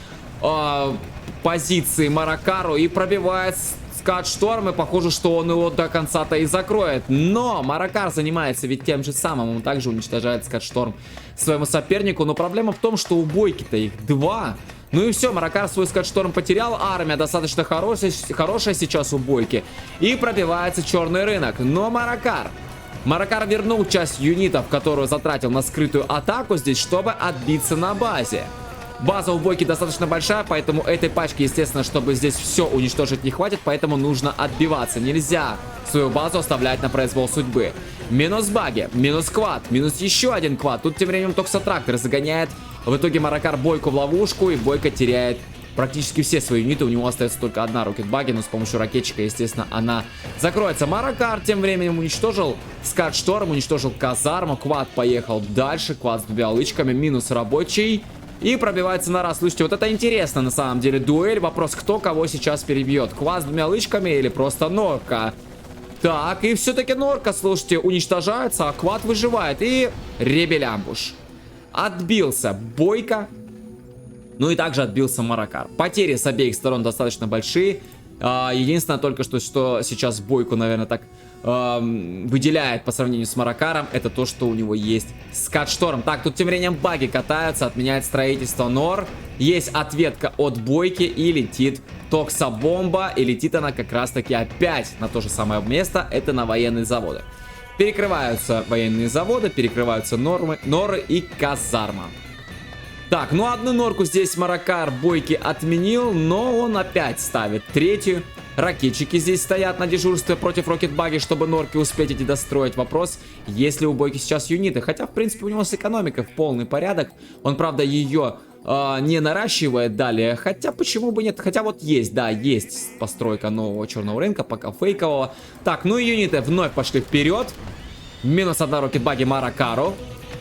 позиции Маракару и пробивает Скат-шторм, и похоже, что он его до конца-то и закроет. Но Маракар занимается ведь тем же самым, он также уничтожает Скат-шторм своему сопернику. Но проблема в том, что у Бойки-то их два. Ну и все, Маракар свой Скат-шторм потерял, армия достаточно хорошая сейчас у Бойки. И пробивается черный рынок. Но Маракар вернул часть юнитов, которую затратил на скрытую атаку здесь, чтобы отбиться на базе. База у Бойки достаточно большая, поэтому этой пачки, естественно, чтобы здесь все уничтожить, не хватит, поэтому нужно отбиваться. Нельзя свою базу оставлять на произвол судьбы. Минус баги, минус квад, минус еще один квад. Тут тем временем Токса-трактор загоняет в итоге Маракар Бойку в ловушку, и Бойко теряет практически все свои юниты. У него остается только одна рокет-баги, но с помощью ракетчика, естественно, она закроется. Маракар тем временем уничтожил Скат-шторм, уничтожил казарму. Квад поехал дальше, квад с двумя лычками, минус рабочий. И пробивается на раз. Слушайте, вот это интересно на самом деле. Дуэль. Вопрос, кто кого сейчас перебьет. Квад с двумя лычками или просто Норка? Так, и все-таки Норка, слушайте, уничтожается, а Квад выживает. И Ребелямбуш. Отбился Бойко. Ну и также отбился Маракар. Потери с обеих сторон достаточно большие. Единственное только, что сейчас Бойку, наверное, так выделяет по сравнению с Маракаром, это то, что у него есть Скат-шторм. Так, тут тем временем баги катаются, отменяет строительство нор. Есть ответка от Бойки, и летит Токса-бомба. И летит она как раз-таки опять на то же самое место, это на военные заводы. Перекрываются военные заводы, перекрываются норы и казарма. Так, ну одну норку здесь Маракар Бойки отменил, но он опять ставит третью. Ракетчики здесь стоят на дежурстве против рокет-баги, чтобы норки успеть эти достроить. Вопрос, есть ли у Бойки сейчас юниты. Хотя, в принципе, у него с экономикой в полный порядок. Он, правда, ее не наращивает далее. Хотя, почему бы нет? Хотя вот есть, да, есть постройка нового черного рынка, пока фейкового. Так, ну и юниты вновь пошли вперед. Минус одна рокет-баги Маракару.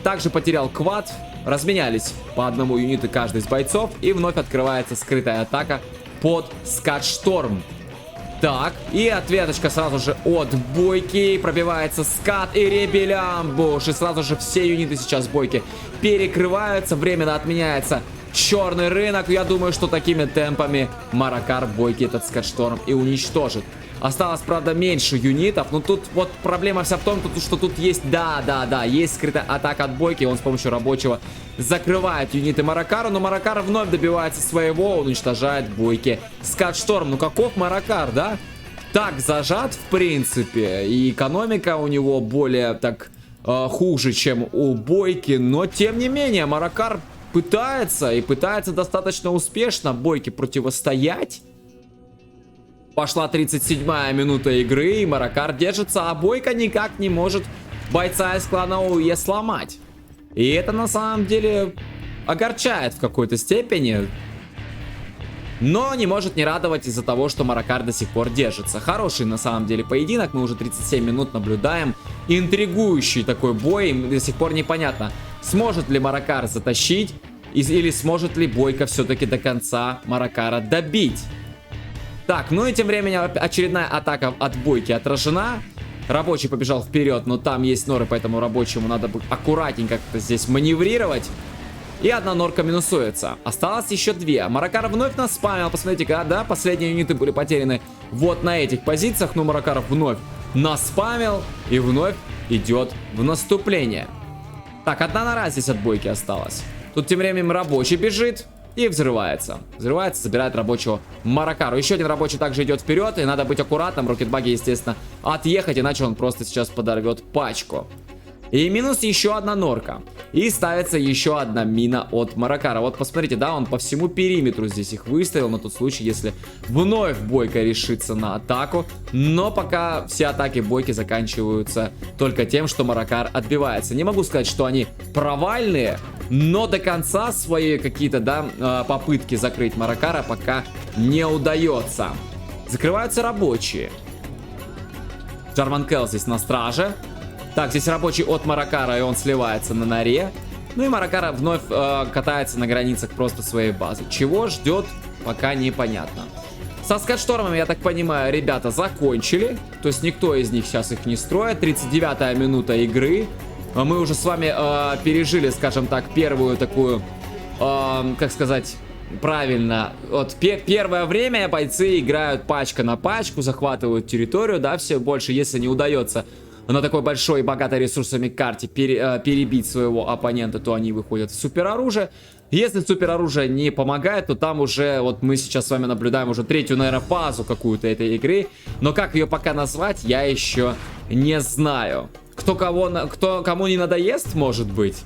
Также потерял квад. Разменялись по одному юниту каждый из бойцов. И вновь открывается скрытая атака под Скат-шторм. Так, и ответочка сразу же от Бойки. Пробивается скат и ребелямбуш. И сразу же все юниты сейчас Бойки перекрываются. Временно отменяется черный рынок. Я думаю, что такими темпами Маракар Бойки этот скатшторм и уничтожит. Осталось, правда, меньше юнитов. Но тут вот проблема вся в том, что тут есть, да, есть скрытая атака от Бойки. Он с помощью рабочего закрывает юниты Маракара. Но Маракар вновь добивается своего. Он уничтожает Бойки скатшторм. Ну каков Маракар, да? Так зажат, в принципе. И экономика у него более так хуже, чем у Бойки. Но, тем не менее, Маракар пытается. И пытается достаточно успешно Бойке противостоять. Пошла 37-я минута игры, и Маракар держится, а Бойка никак не может бойца из клана ОУЕ сломать. И это на самом деле огорчает в какой-то степени, но не может не радовать из-за того, что Маракар до сих пор держится. Хороший на самом деле поединок, мы уже 37 минут наблюдаем. Интригующий такой бой, до сих пор непонятно, сможет ли Маракар затащить, или сможет ли Бойка все-таки до конца Маракара добить. Так, ну и тем временем очередная атака от Бойки отражена. Рабочий побежал вперед, но там есть норы, поэтому рабочему надо будет аккуратненько как-то здесь маневрировать. И одна норка минусуется. Осталось еще две. Маракар вновь нас спамил. Посмотрите-ка, да, последние юниты были потеряны вот на этих позициях. Но Маракар вновь нас спамил и вновь идет в наступление. Так, одна нора здесь от Бойки осталась. Тут тем временем рабочий бежит. И взрывается. Взрывается, забирает рабочего Маракару. Еще один рабочий также идет вперед. И надо быть аккуратным. Рокетбаги, естественно, отъехать. Иначе он просто сейчас подорвет пачку. И минус еще одна норка. И ставится еще одна мина от Маракара. Вот посмотрите, да, он по всему периметру здесь их выставил. На тот случай, если вновь Бойка решится на атаку. Но пока все атаки Бойки заканчиваются только тем, что Маракар отбивается. Не могу сказать, что они провальные. Но до конца свои какие-то, да, попытки закрыть Маракара пока не удается. Закрываются рабочие. Джарман Келл здесь на страже. Так, здесь рабочий от Маракара, и он сливается на норе. Ну и Маракара вновь катается на границах просто своей базы. Чего ждет, пока непонятно. Со скатштормами, я так понимаю, ребята закончили. То есть никто из них сейчас их не строит. 39-я минута игры. Мы уже с вами пережили, скажем так, первую такую, как сказать правильно, вот первое время бойцы играют пачка на пачку, захватывают территорию, да, все больше, если не удается на такой большой и богатой ресурсами карте перебить своего оппонента, то они выходят в супероружие. Если супероружие не помогает, то там уже, вот мы сейчас с вами наблюдаем уже третью, наверное, фазу какую-то этой игры. Но как ее пока назвать, я еще не знаю. Кто кому не надоест, может быть.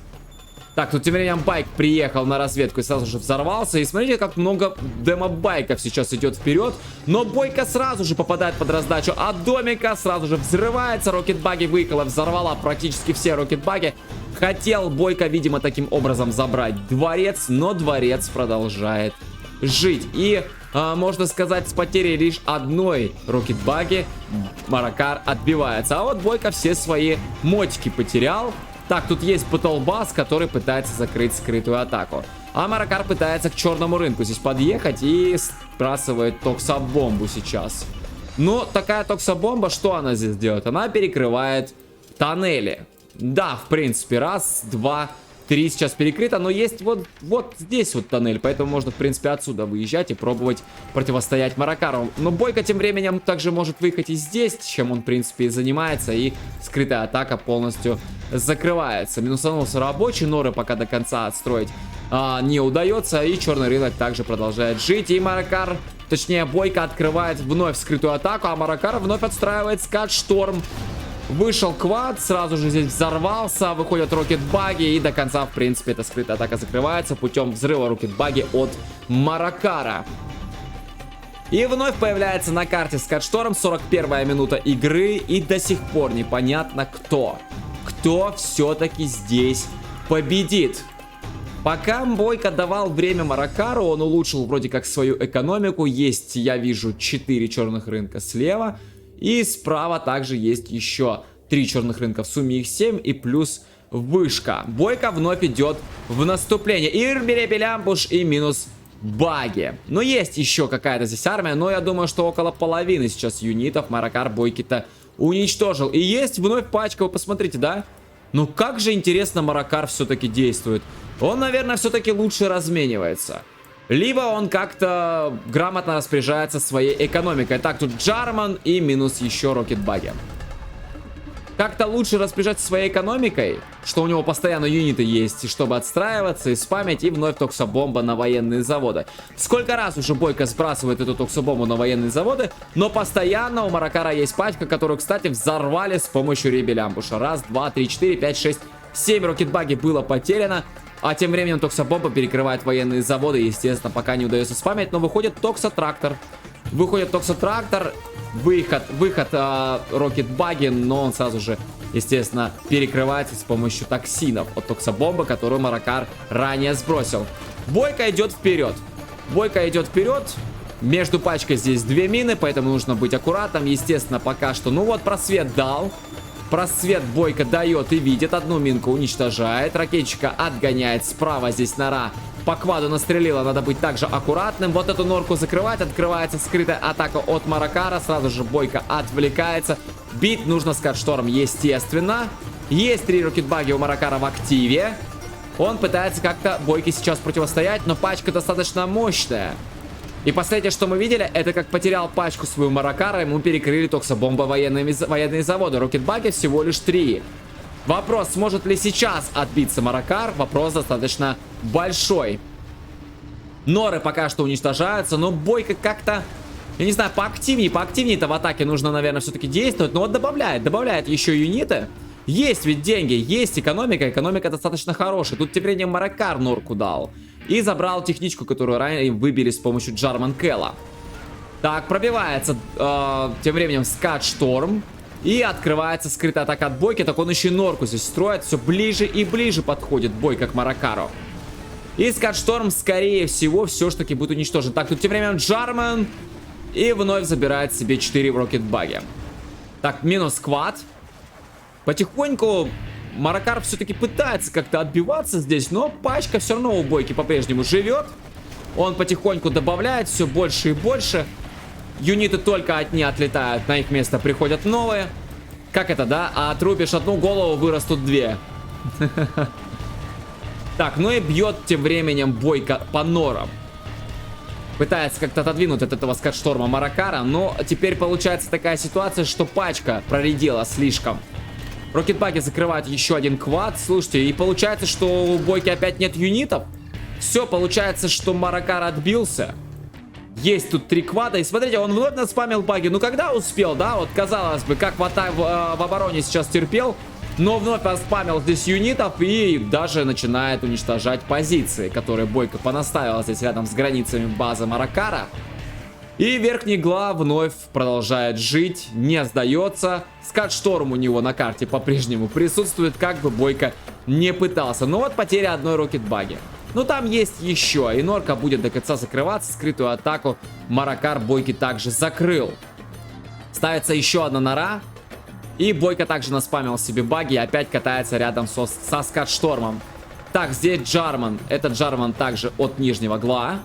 Так, тут тем временем байк приехал на разведку и сразу же взорвался. И смотрите, как много демо-байков сейчас идет вперед. Но Бойка сразу же попадает под раздачу от домика. Сразу же взрывается. Рокетбаги выехала, взорвала практически все рокетбаги. Хотел Бойка, видимо, таким образом забрать дворец. Но дворец продолжает жить. И, можно сказать, с потерей лишь одной рокетбаги Маракар отбивается. А вот Бойка все свои мотики потерял. Так, тут есть Батлбас, который пытается закрыть скрытую атаку. А Маракар пытается к черному рынку здесь подъехать и сбрасывает токсобомбу сейчас. Но такая токсобомба, что она здесь делает? Она перекрывает тоннели. Да, в принципе, раз, два, три сейчас перекрыто, но есть вот здесь вот тоннель, поэтому можно, в принципе, отсюда выезжать и пробовать противостоять Маракару. Но Бойка тем временем также может выехать и здесь, чем он, в принципе, и занимается, и скрытая атака полностью закрывается. Минусанулся рабочий, норы пока до конца отстроить не удается, и черный рынок также продолжает жить, и Маракар, точнее, Бойка открывает вновь скрытую атаку, а Маракар вновь отстраивает скат-шторм. Вышел квад, сразу же здесь взорвался, выходят рокетбаги, и до конца, в принципе, эта скрытая атака закрывается путем взрыва рокетбаги от Маракара. И вновь появляется на карте скатшторм, 41-я минута игры, и до сих пор непонятно кто все-таки здесь победит. Пока Бойка давал время Маракару, он улучшил вроде как свою экономику, есть, я вижу, 4 черных рынка слева. И справа также есть еще 3 черных рынка. В сумме их 7 и плюс вышка. Бойка вновь идет в наступление. И ребелямбуш, и минус Баги. Но есть еще какая-то здесь армия, но я думаю, что около половины сейчас юнитов Маракар Бойки-то уничтожил. И есть вновь пачка, вы посмотрите, да? Ну как же интересно Маракар все-таки действует. Он, наверное, все-таки лучше разменивается. Либо он как-то грамотно распоряжается своей экономикой. Так, тут Джарман и минус еще рокетбаги. Как-то лучше распоряжаться своей экономикой, что у него постоянно юниты есть, чтобы отстраиваться и спамить, и вновь токсобомба на военные заводы. Сколько раз уже Бойко сбрасывает эту токсобомбу на военные заводы, но постоянно у Маракара есть пачка, которую, кстати, взорвали с помощью ребель-амбуша. Раз, два, три, четыре, пять, шесть, 7 рокетбаги было потеряно. А тем временем токсобомба перекрывает военные заводы, естественно, пока не удается спамить, но выходит токсотрактор. Выходит токсотрактор. Выход рокетбаги, но он сразу же, естественно, перекрывается с помощью токсинов от токсобомбы, которую Маракар ранее сбросил. Бойко идет вперед. Бойко идет вперед. Между пачкой здесь 2 мины, поэтому нужно быть аккуратным. Естественно, пока что, ну вот, просвет дал. Просвет Бойко дает и видит. Одну минку уничтожает. Ракетчика отгоняет. Справа здесь нора. По кваду настрелила. Надо быть также аккуратным. Вот эту норку закрывать. Открывается скрытая атака от Маракара. Сразу же Бойко отвлекается. Бить нужно Скатшторм, естественно. Есть 3 рокетбаги у Маракара в активе. Он пытается как-то Бойке сейчас противостоять, но пачка достаточно мощная. И последнее, что мы видели, это как потерял пачку свою Маракара, ему перекрыли токсобомба военные заводы. Рокетбаги всего лишь 3. Вопрос, сможет ли сейчас отбиться Маракар? Вопрос достаточно большой. Норы пока что уничтожаются, но Бойко как-то, я не знаю, поактивнее-то в атаке нужно, наверное, все-таки действовать. Но вот добавляет еще юниты. Есть ведь деньги, есть экономика достаточно хорошая. Тут тем временем Маракар норку дал. И забрал техничку, которую ранее выбили с помощью Джарман Кэлла. Так, пробивается тем временем Скатшторм. И открывается скрытая атака от Бойки. Так он еще и норку здесь строит. Все ближе и ближе подходит Бойко к Маракару. И Скатшторм, скорее всего, все-таки будет уничтожен. Так, тут тем временем Джарман. И вновь забирает себе 4 рокетбаги. Так, минус квад. Потихоньку Маракар все-таки пытается как-то отбиваться здесь, но пачка все равно у Бойки по-прежнему живет. Он потихоньку добавляет все больше и больше. Юниты только одни отлетают, на их место приходят новые. Как это, да? А отрубишь одну голову, вырастут 2. Так, ну и бьет тем временем Бойко по норам. Пытается как-то отодвинуть от этого Скатшторма Маракара, но теперь получается такая ситуация, что пачка проредила слишком. Рокетбаги закрывают еще один квад. Слушайте, и получается, что у Бойки опять нет юнитов. Все, получается, что Маракар отбился. Есть тут 3 квада. И смотрите, он вновь наспамил баги. Ну, когда успел, да? Вот, казалось бы, как в обороне сейчас терпел. Но вновь наспамил здесь юнитов. И даже начинает уничтожать позиции, которые Бойко понаставил здесь рядом с границами базы Маракара. И верхний гла вновь продолжает жить, не сдается. Скатшторм у него на карте по-прежнему присутствует, как бы Бойко не пытался. Но вот потеря одной рокетбаги. Но там есть еще, и норка будет до конца закрываться. Скрытую атаку Маракар Бойки также закрыл. Ставится еще одна нора. И Бойко также наспамил себе баги и опять катается рядом со Скатштормом. Так, здесь Джарман. Это Джарман также от нижнего гла.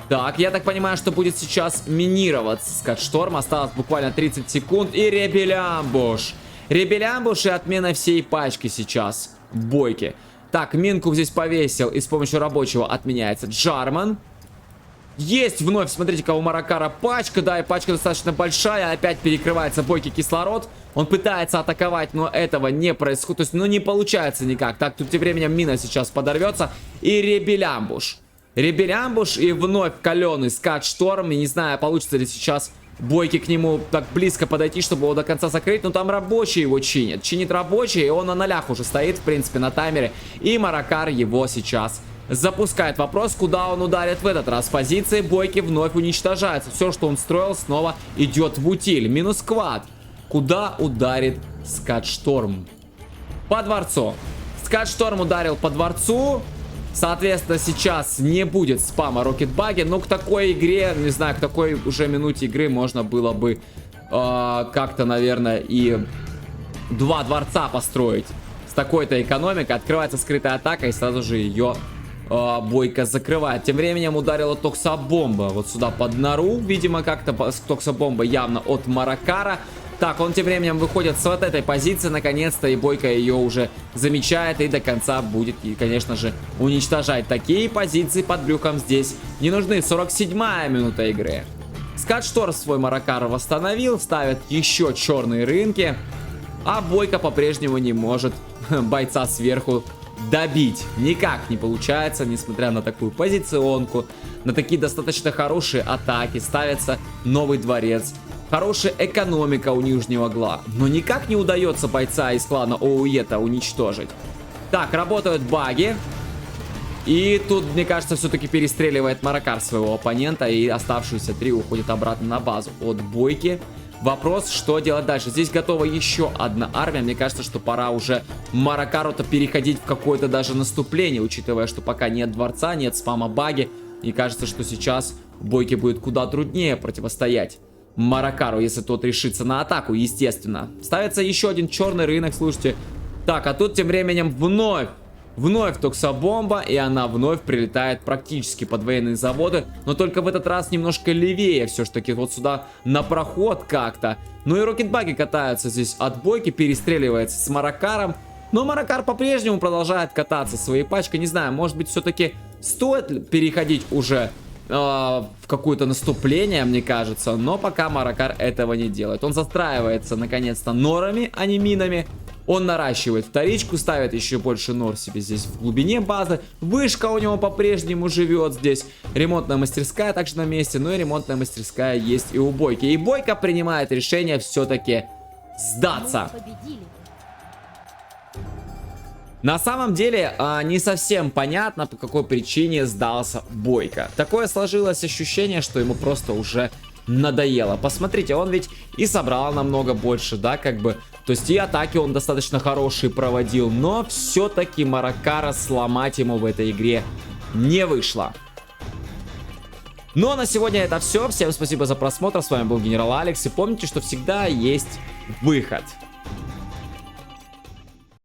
Так, я так понимаю, что будет сейчас минироваться Скатшторм. Осталось буквально 30 секунд. И ребель-амбуш. Ребель-амбуш и отмена всей пачки сейчас Бойки. Так, минку здесь повесил. И с помощью рабочего отменяется Джарман. Есть вновь, смотрите-ка, у Маракара пачка. Да, и пачка достаточно большая. Опять перекрывается Бойки кислород. Он пытается атаковать, но этого не происходит. То есть, ну, не получается никак. Так, тут тем временем мина сейчас подорвется. И ребель-амбуш. Ребель-амбуш и вновь каленый Скатшторм. И не знаю, получится ли сейчас Бойки к нему так близко подойти, чтобы его до конца закрыть. Но там рабочий его чинит. Чинит рабочий, и он на нолях уже стоит, в принципе, на таймере. И Маракар его сейчас запускает. Вопрос, куда он ударит в этот раз. Позиции Бойки вновь уничтожаются. Все, что он строил, снова идет в утиль. Минус квад. Куда ударит Скатшторм? По дворцу. Скатшторм ударил по дворцу. Соответственно, сейчас не будет спама рокетбаги. Но к такой игре, не знаю, к такой уже минуте игры можно было бы как-то, наверное, и 2 дворца построить. С такой-то экономикой. Открывается скрытая атака и сразу же ее Бойко закрывает. Тем временем ударила токсобомба вот сюда под нору. Видимо, как-то токсобомба явно от Маракара. Так, он тем временем выходит с вот этой позиции, наконец-то, и Бойко ее уже замечает и до конца будет, и, конечно же, уничтожать. Такие позиции под брюхом здесь не нужны. 47-я минута игры. Скатшторм свой Маракар восстановил, ставит еще черные рынки, а Бойко по-прежнему не может бойца сверху добить. Никак не получается, несмотря на такую позиционку, на такие достаточно хорошие атаки. Ставится новый дворец. Хорошая экономика у нижнего угла. Но никак не удается бойца из клана Оуета уничтожить. Так, работают баги. И тут, мне кажется, все-таки перестреливает Маракар своего оппонента. И оставшиеся 3 уходят обратно на базу от Бойки. Вопрос, что делать дальше. Здесь готова еще одна армия. Мне кажется, что пора уже Маракару-то переходить в какое-то даже наступление. Учитывая, что пока нет дворца, нет спама баги. И кажется, что сейчас Бойке будет куда труднее противостоять Маракару, если тот решится на атаку, естественно. Ставится еще один черный рынок, слушайте. Так, а тут тем временем вновь токсобомба, и она вновь прилетает практически под военные заводы, но только в этот раз немножко левее все-таки, вот сюда на проход как-то. Ну и рокетбаги катаются здесь от Бойки, перестреливается с Маракаром, но Маракар по-прежнему продолжает кататься своей пачкой. Не знаю, может быть, все-таки стоит переходить уже в какое-то наступление, мне кажется, но пока Маракар этого не делает. Он застраивается наконец-то норами, а не минами. Он наращивает вторичку, ставит еще больше нор себе здесь в глубине базы. Вышка у него по-прежнему живет здесь. Ремонтная мастерская также на месте. Ну и ремонтная мастерская есть и у Бойки. И Бойко принимает решение все-таки сдаться. На самом деле, не совсем понятно, по какой причине сдался Бойко. Такое сложилось ощущение, что ему просто уже надоело. Посмотрите, он ведь и собрал намного больше, да, как бы. То есть и атаки он достаточно хорошие проводил, но все-таки Маракара сломать ему в этой игре не вышло. Ну а на сегодня это все. Всем спасибо за просмотр. С вами был Генерал Алекс. И помните, что всегда есть выход.